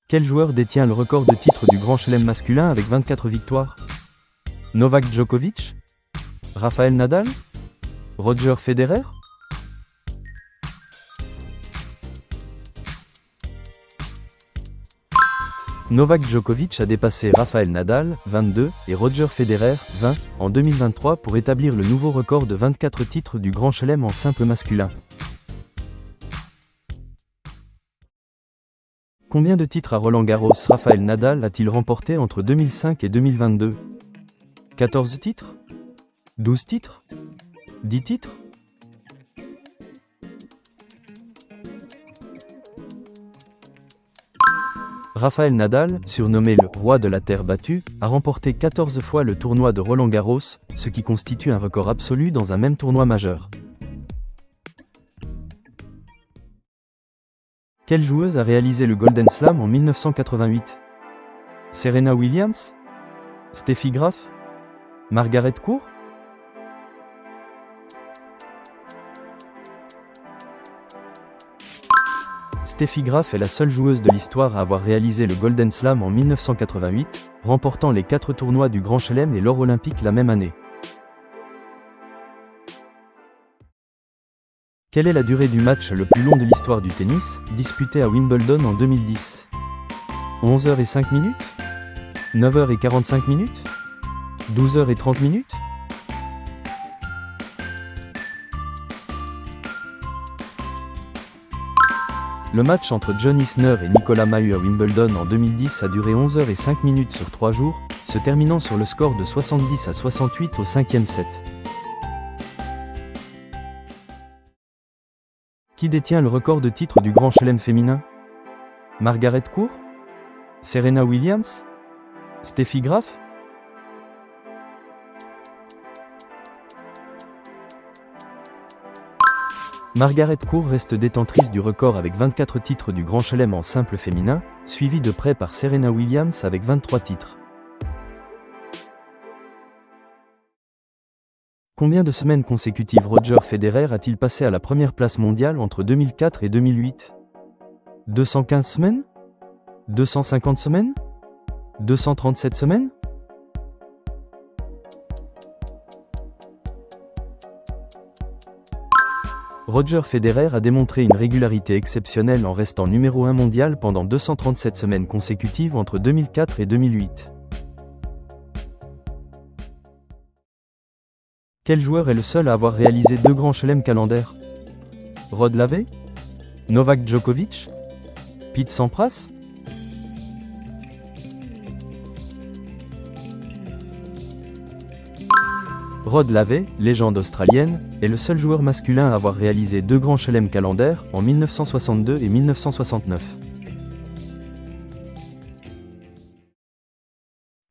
Quel joueur détient le record de titres du Grand Chelem masculin avec 24 victoires? Novak Djokovic? Rafael Nadal? Roger Federer? Novak Djokovic a dépassé Rafael Nadal, 22, et Roger Federer, 20, en 2023 pour établir le nouveau record de 24 titres du Grand Chelem en simple masculin. Combien de titres à Roland-Garros Rafael Nadal a-t-il remporté entre 2005 et 2022? 14 titres? 12 titres? 10 titres? Rafael Nadal, surnommé le « roi de la terre battue », a remporté 14 fois le tournoi de Roland-Garros, ce qui constitue un record absolu dans un même tournoi majeur. Quelle joueuse a réalisé le Golden Slam en 1988? Serena Williams? Steffi Graf? Margaret Court? Steffi Graf est la seule joueuse de l'histoire à avoir réalisé le Golden Slam en 1988, remportant les 4 tournois du Grand Chelem et l'or olympique la même année. Quelle est la durée du match le plus long de l'histoire du tennis, disputé à Wimbledon en 2010? 11h05 9h45 12h30? Le match entre John Isner et Nicolas Mahut à Wimbledon en 2010 a duré 11h05 sur 3 jours, se terminant sur le score de 70-68 au 5e set. Qui détient le record de titres du Grand Chelem féminin? Margaret Court? Serena Williams? Steffi Graf? Margaret Court reste détentrice du record avec 24 titres du Grand Chelem en simple féminin, suivie de près par Serena Williams avec 23 titres. Combien de semaines consécutives Roger Federer a-t-il passé à la première place mondiale entre 2004 et 2008? 215 semaines? 250 semaines? 237 semaines? Roger Federer a démontré une régularité exceptionnelle en restant numéro 1 mondial pendant 237 semaines consécutives entre 2004 et 2008. Quel joueur est le seul à avoir réalisé 2 grands chelems calendaires? Rod Laver? Novak Djokovic? Pete Sampras? Rod Laver, légende australienne, est le seul joueur masculin à avoir réalisé 2 grands chelems calendaires en 1962 et 1969.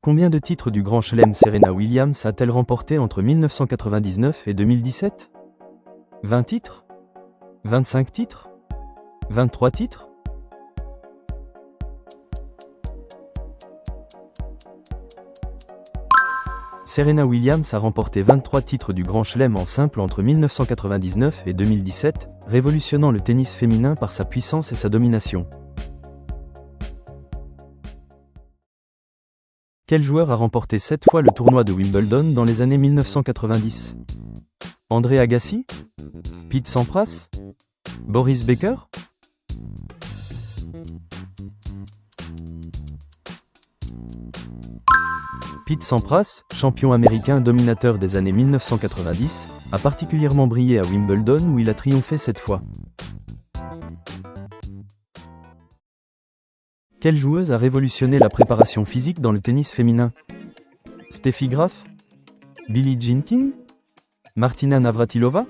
Combien de titres du Grand Chelem Serena Williams a-t-elle remporté entre 1999 et 2017? 20 titres? 25 titres? 23 titres? Serena Williams a remporté 23 titres du Grand Chelem en simple entre 1999 et 2017, révolutionnant le tennis féminin par sa puissance et sa domination. Quel joueur a remporté 7 fois le tournoi de Wimbledon dans les années 1990? André Agassi? Pete Sampras? Boris Becker? Pete Sampras, champion américain dominateur des années 1990, a particulièrement brillé à Wimbledon où il a triomphé 7 fois. Quelle joueuse a révolutionné la préparation physique dans le tennis féminin? Steffi Graf? Billie Jean King? Martina Navratilova?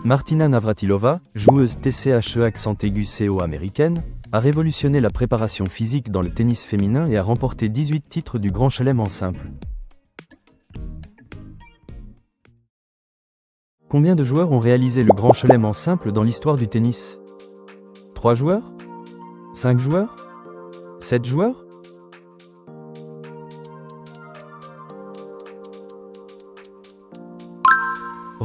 Martina Navratilova, joueuse TCHE accent aigu CO américaine, a révolutionné la préparation physique dans le tennis féminin et a remporté 18 titres du Grand Chelem en simple. Combien de joueurs ont réalisé le Grand Chelem en simple dans l'histoire du tennis? 3 joueurs? 5 joueurs? 7 joueurs?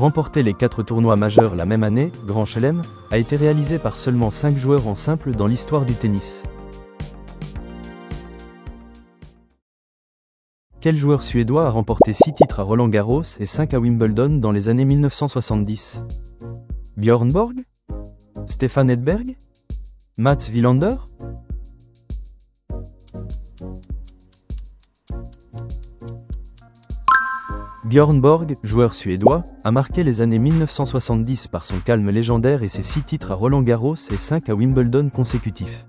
Remporter les 4 tournois majeurs la même année, Grand Chelem, a été réalisé par seulement 5 joueurs en simple dans l'histoire du tennis. Quel joueur suédois a remporté 6 titres à Roland-Garros et 5 à Wimbledon dans les années 1970? Björn Borg? Stefan Edberg? Mats Wilander? Björn Borg, joueur suédois, a marqué les années 1970 par son calme légendaire et ses 6 titres à Roland-Garros et 5 à Wimbledon consécutifs.